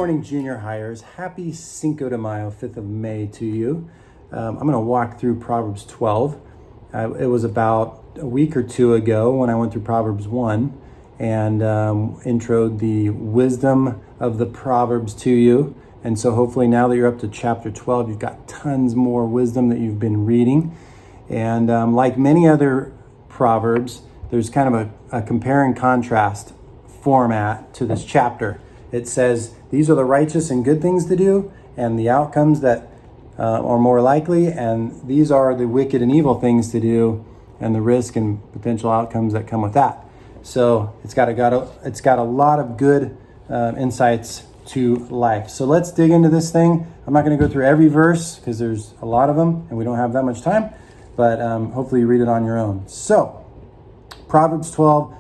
morning, junior hires. Happy Cinco de Mayo, 5th of May to you. I'm going to walk through Proverbs 12. It was about a week or two ago when I went through Proverbs 1 and introed the wisdom of the Proverbs to you. And so hopefully now that you're up to chapter 12, you've got tons more wisdom that you've been reading. And like many other Proverbs, there's kind of a compare and contrast format to this chapter. It says, these are the righteous and good things to do, and the outcomes that are more likely, and these are the wicked and evil things to do, and the risk and potential outcomes that come with that. So it's got a lot of good insights to life. So let's dig into this thing. I'm not going to go through every verse because there's a lot of them, and we don't have that much time, but hopefully you read it on your own. So Proverbs 12,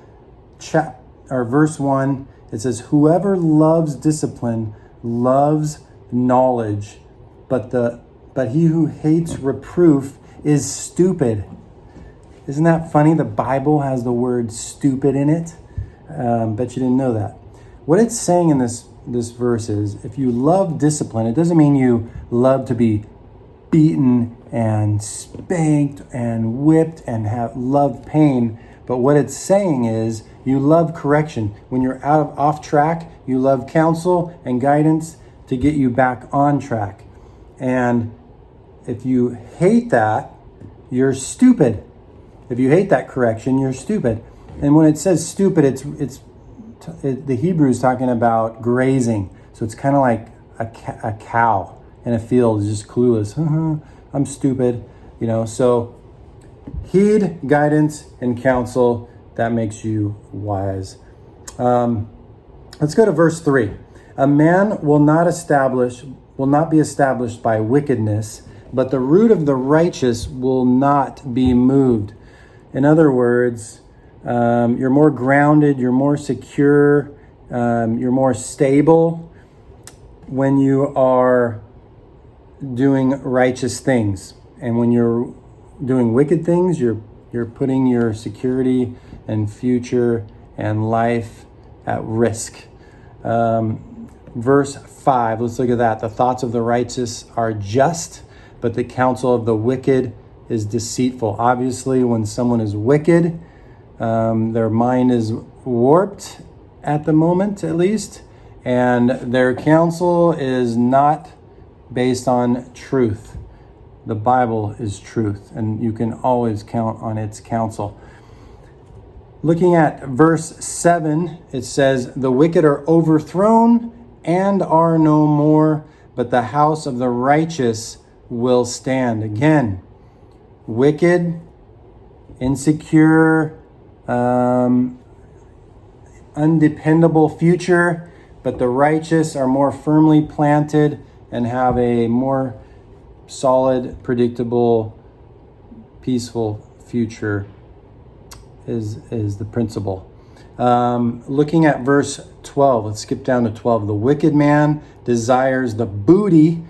verse 1, it says, whoever loves discipline loves knowledge, but he who hates reproof is stupid. Isn't that funny? The Bible has the word stupid in it. Bet you didn't know that. What it's saying in this verse is, if you love discipline, it doesn't mean you love to be beaten and spanked and whipped and love pain. But what it's saying is you love correction. When you're off track, you love counsel and guidance to get you back on track. And if you hate that, you're stupid. If you hate that correction, you're stupid. And when it says stupid, the Hebrew is talking about grazing. So it's kind of like a cow in a field is just clueless. I'm stupid, So heed guidance and counsel. That makes you wise. Let's go to verse 3. A man will not be established by wickedness, but the root of the righteous will not be moved. In other words, you're more grounded, you're more secure, you're more stable when you are doing righteous things. And when you're doing wicked things, you're putting your security and future and life at risk. Verse 5, let's look at that. The thoughts of the righteous are just, but the counsel of the wicked is deceitful. Obviously, when someone is wicked, their mind is warped at the moment, at least, and their counsel is not based on truth. The Bible is truth, and you can always count on its counsel. Looking at verse 7, it says, the wicked are overthrown and are no more, but the house of the righteous will stand. Again, wicked, insecure, undependable future, but the righteous are more firmly planted and have a more solid, predictable, peaceful future is the principle. Looking at verse 12, let's skip down to 12. The wicked man desires the booty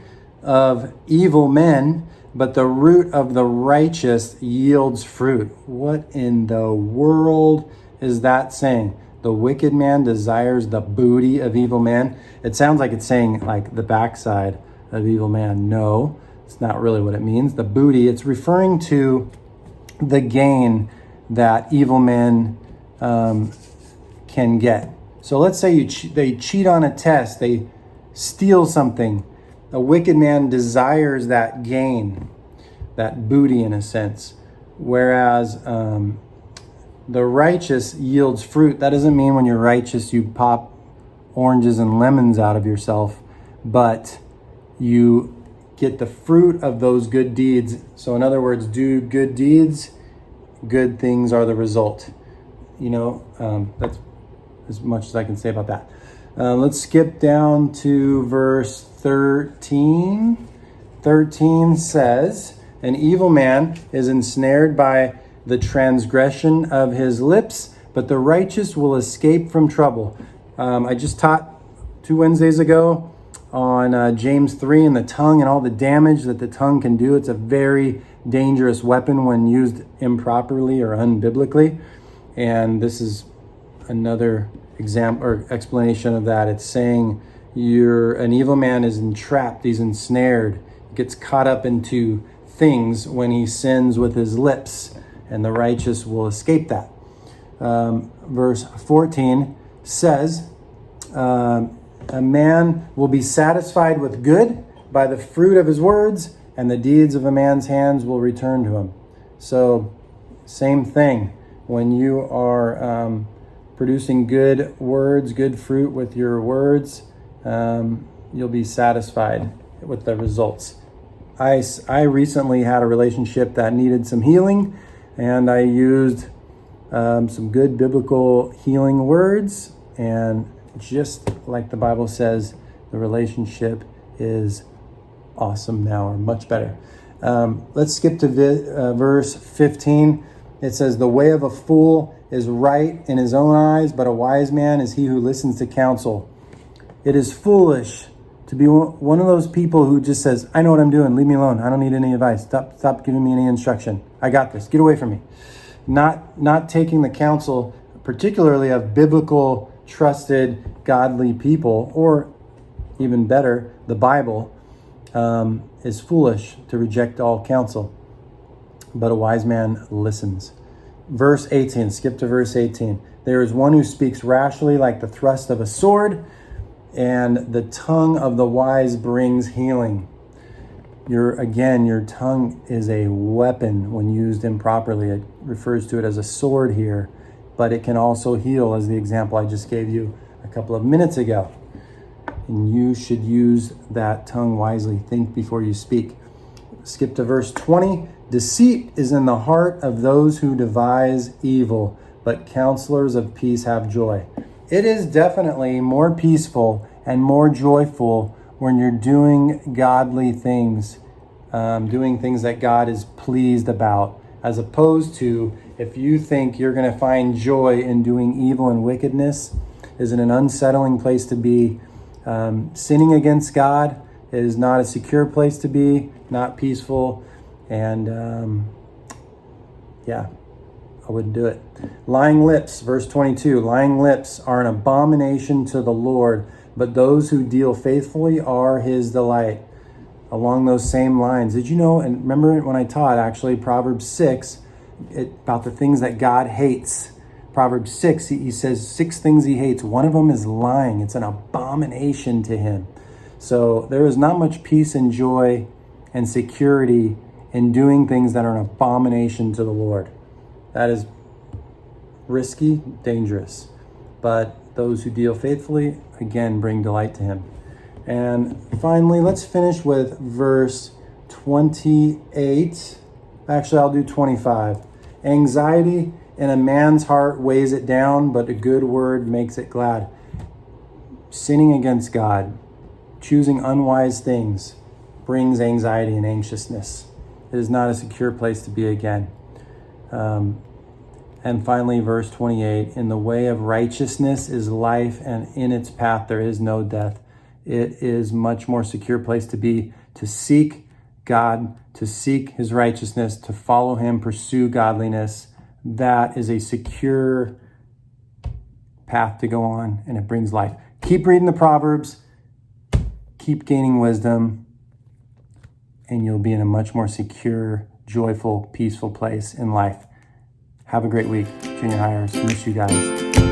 of evil men, but the root of the righteous yields fruit. What in the world is that saying? The wicked man desires the booty of evil men. It sounds like it's saying like the backside of evil man. No, it's not really what it means. The booty, it's referring to the gain that evil men can get. So let's say they cheat on a test, they steal something. A wicked man desires that gain, that booty in a sense. Whereas the righteous yields fruit. That doesn't mean when you're righteous you pop oranges and lemons out of yourself, but you get the fruit of those good deeds. So in other words, do good deeds, good things are the result. That's as much as I can say about that. Let's skip down to verse 13. 13 says, an evil man is ensnared by the transgression of his lips, but the righteous will escape from trouble. I just taught 2 Wednesdays ago on James 3 and the tongue and all the damage that the tongue can do. It's a very dangerous weapon when used improperly or unbiblically. And this is another example or explanation of that. It's saying An evil man is entrapped, he's ensnared, gets caught up into things when he sins with his lips, and the righteous will escape that. Verse 14 says, a man will be satisfied with good by the fruit of his words, and the deeds of a man's hands will return to him. So, same thing. When you are producing good words, good fruit with your words, you'll be satisfied with the results. I recently had a relationship that needed some healing, and I used some good biblical healing words, and just like the Bible says, the relationship is awesome now, or much better. Let's skip to verse 15. It says, the way of a fool is right in his own eyes, but a wise man is he who listens to counsel. It is foolish to be one of those people who just says, I know what I'm doing, leave me alone, I don't need any advice, stop giving me any instruction, I got this, get away from me. Not taking the counsel, particularly of biblical, trusted, godly people, or even better, the Bible, is foolish to reject all counsel. But a wise man listens. Verse 18, skip to verse 18. There is one who speaks rashly like the thrust of a sword, and the tongue of the wise brings healing. Your tongue is a weapon when used improperly. It refers to it as a sword here, but it can also heal, as the example I just gave you a couple of minutes ago. And you should use that tongue wisely. Think before you speak. Skip to verse 20. Deceit is in the heart of those who devise evil, but counselors of peace have joy. It is definitely more peaceful and more joyful when you're doing godly things, doing things that God is pleased about, as opposed to if you think you're going to find joy in doing evil and wickedness. Is an unsettling place to be. Sinning against God is not a secure place to be, not peaceful, and I wouldn't do it. Lying lips, verse 22, lying lips are an abomination to the Lord, but those who deal faithfully are his delight. Along those same lines, did you know, and remember when I taught actually Proverbs 6, about the things that God hates. Proverbs 6, he says 6 things he hates. One of them is lying. It's an abomination to him. So there is not much peace and joy and security in doing things that are an abomination to the Lord. That is risky, dangerous. But those who deal faithfully, again, bring delight to him. And finally, let's finish with verse 28. Actually, I'll do 25. Anxiety in a man's heart weighs it down, but a good word makes it glad. Sinning against God, choosing unwise things, brings anxiety and anxiousness. It is not a secure place to be again. And finally, verse 28, in the way of righteousness is life, and in its path there is no death. It is much more secure place to be, to seek God, to seek his righteousness, to follow him, pursue godliness. That is a secure path to go on, and it brings life. Keep reading the Proverbs, keep gaining wisdom, and you'll be in a much more secure, joyful, peaceful place in life. Have a great week, junior hires. Miss you guys.